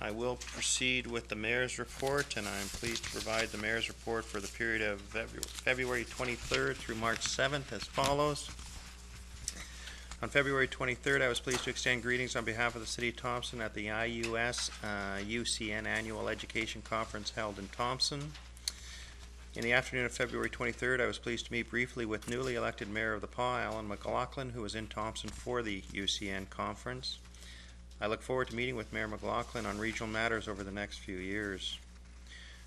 I will proceed with the Mayor's report, and I'm pleased to provide the Mayor's report for the period of February 23rd through March 7th as follows. On February 23rd, I was pleased to extend greetings on behalf of the City of Thompson at the IUS UCN Annual Education Conference held in Thompson. In the afternoon of February 23rd, I was pleased to meet briefly with newly elected Mayor of the PAW, Alan McLaughlin, who was in Thompson for the UCN conference. I look forward to meeting with Mayor McLaughlin on regional matters over the next few years.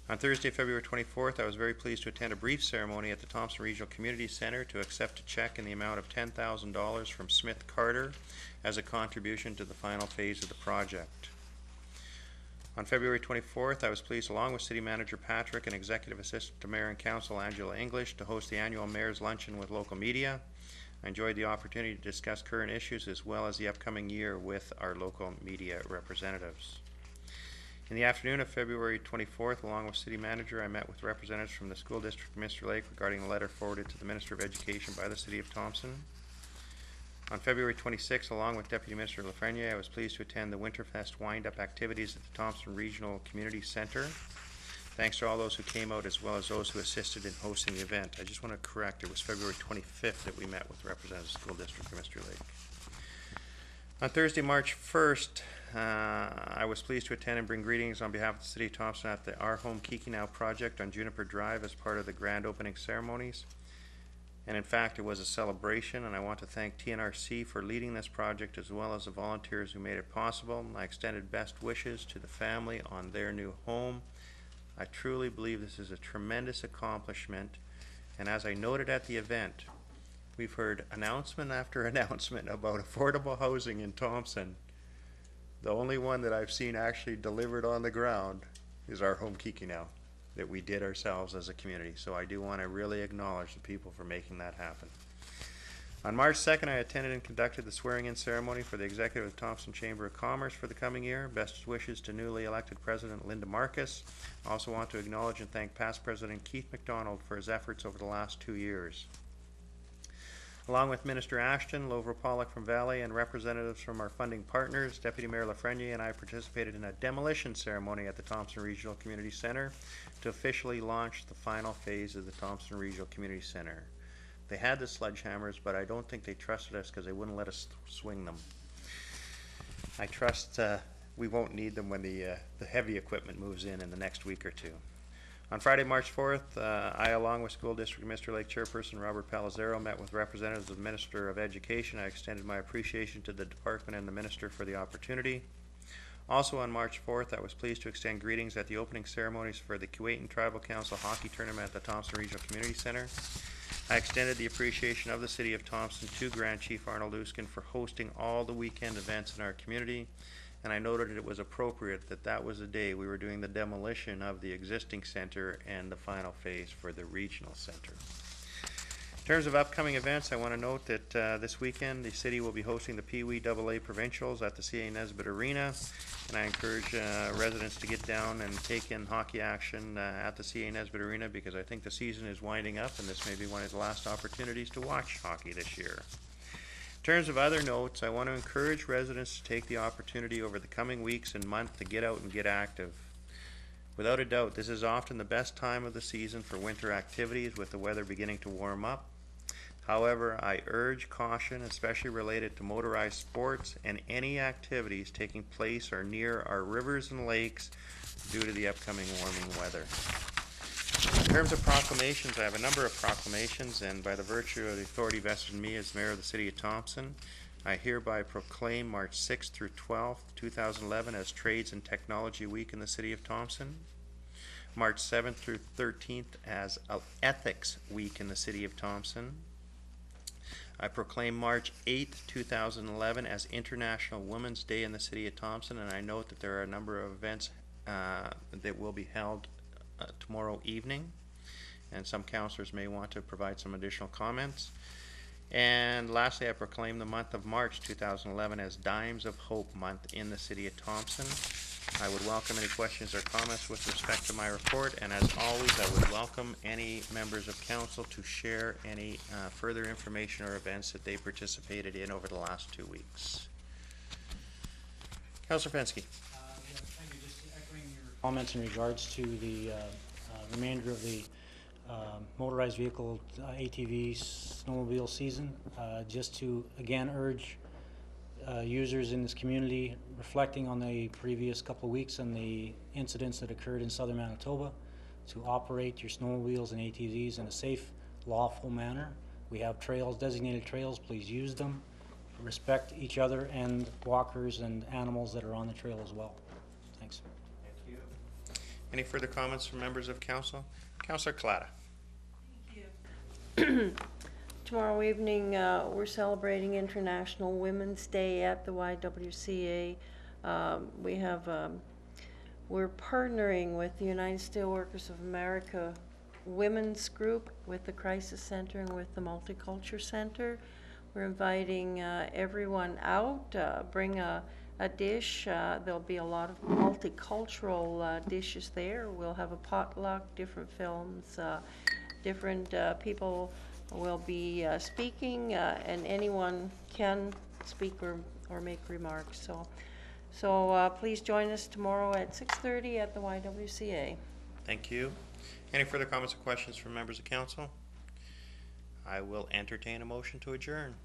On Thursday, February 24th, I was very pleased to attend a brief ceremony at the Thompson Regional Community Center to accept a check in the amount of $10,000 from Smith Carter as a contribution to the final phase of the project. On February 24th, I was pleased, along with City Manager Patrick and Executive Assistant to Mayor and Council Angela English, to host the annual Mayor's Luncheon with local media. I enjoyed the opportunity to discuss current issues as well as the upcoming year with our local media representatives. In the afternoon of February 24th, along with City Manager, I met with representatives from the School District of Mr. Lake regarding the letter forwarded to the Minister of Education by the City of Thompson. On February 26th, along with Deputy Minister Lafreniere, I was pleased to attend the Winterfest wind-up activities at the Thompson Regional Community Center. Thanks to all those who came out as well as those who assisted in hosting the event. I just want to correct, it was February 25th that we met with representatives of the School District of Mr. Lake. On Thursday, March 1st, I was pleased to attend and bring greetings on behalf of the City of Thompson at the Our Home Kiki Now project on Juniper Drive as part of the grand opening ceremonies. And in fact, it was a celebration, and I want to thank TNRC for leading this project as well as the volunteers who made it possible. I extended best wishes to the family on their new home. I truly believe this is a tremendous accomplishment, and as I noted at the event, we've heard announcement after announcement about affordable housing in Thompson. The only one that I've seen actually delivered on the ground is Our Home Kiki Now, that we did ourselves as a community. So I do want to really acknowledge the people for making that happen. On March 2nd, I attended and conducted the swearing-in ceremony for the Executive of Thompson Chamber of Commerce for the coming year. Best wishes to newly elected President Linda Marcus. I also want to acknowledge and thank past President Keith McDonald for his efforts over the last 2 years. Along with Minister Ashton, Lovro Pollock from Valley, and representatives from our funding partners, Deputy Mayor Lafreniere and I participated in a demolition ceremony at the Thompson Regional Community Center to officially launch the final phase of the Thompson Regional Community Center. They had the sledgehammers, but I don't think they trusted us because they wouldn't let us swing them. I trust we won't need them when the heavy equipment moves in the next week or two. On Friday, March 4th, I, along with School District Mr. Lake Chairperson Robert Palazzaro, met with representatives of the Minister of Education. I extended my appreciation to the Department and the Minister for the opportunity. Also on March 4th, I was pleased to extend greetings at the opening ceremonies for the Kuwaitan Tribal Council Hockey Tournament at the Thompson Regional Community Center. I extended the appreciation of the City of Thompson to Grand Chief Arnold Uskin for hosting all the weekend events in our community. And I noted it was appropriate that that was the day we were doing the demolition of the existing center and the final phase for the regional center. In terms of upcoming events, I want to note that this weekend the city will be hosting the Pee Wee AA Provincials at the C.A. Nesbitt Arena, and I encourage residents to get down and take in hockey action at the C.A. Nesbitt Arena, because I think the season is winding up and this may be one of the last opportunities to watch hockey this year. In terms of other notes, I want to encourage residents to take the opportunity over the coming weeks and month to get out and get active. Without a doubt, this is often the best time of the season for winter activities with the weather beginning to warm up. However, I urge caution, especially related to motorized sports and any activities taking place or near our rivers and lakes due to the upcoming warming weather. In terms of proclamations, I have a number of proclamations, and by the virtue of the authority vested in me as Mayor of the City of Thompson, I hereby proclaim March 6th through 12th, 2011 as Trades and Technology Week in the City of Thompson, March 7th through 13th as Ethics Week in the City of Thompson. I proclaim March 8th, 2011 as International Women's Day in the City of Thompson, and I note that there are a number of events that will be held tomorrow evening, and some councillors may want to provide some additional comments. And lastly, I proclaim the month of March 2011 as Dimes of Hope Month in the City of Thompson. I would welcome any questions or comments with respect to my report, and as always, I would welcome any members of council to share any further information or events that they participated in over the last 2 weeks. Councillor Fenske. Thank you. Just comments in regards to the remainder of the motorized vehicle ATV snowmobile season. Just to again urge users in this community, reflecting on the previous couple of weeks and the incidents that occurred in southern Manitoba, to operate your snowmobiles and ATVs in a safe, lawful manner. We have trails, designated trails, please use them. Respect each other and walkers and animals that are on the trail as well. Thanks. Thank you. Any further comments from members of council? Councillor Clatta. Thank you. Tomorrow evening, we're celebrating International Women's Day at the YWCA. We're partnering with the United Steelworkers of America Women's Group, with the Crisis Center and with the Multicultural Center. We're inviting everyone out, bring a dish. There'll be a lot of multicultural dishes there. We'll have a potluck, different films, different people will be speaking, and anyone can speak or make remarks. So please join us tomorrow at 6:30 at the YWCA. Thank you. Any further comments or questions from members of council? I will entertain a motion to adjourn.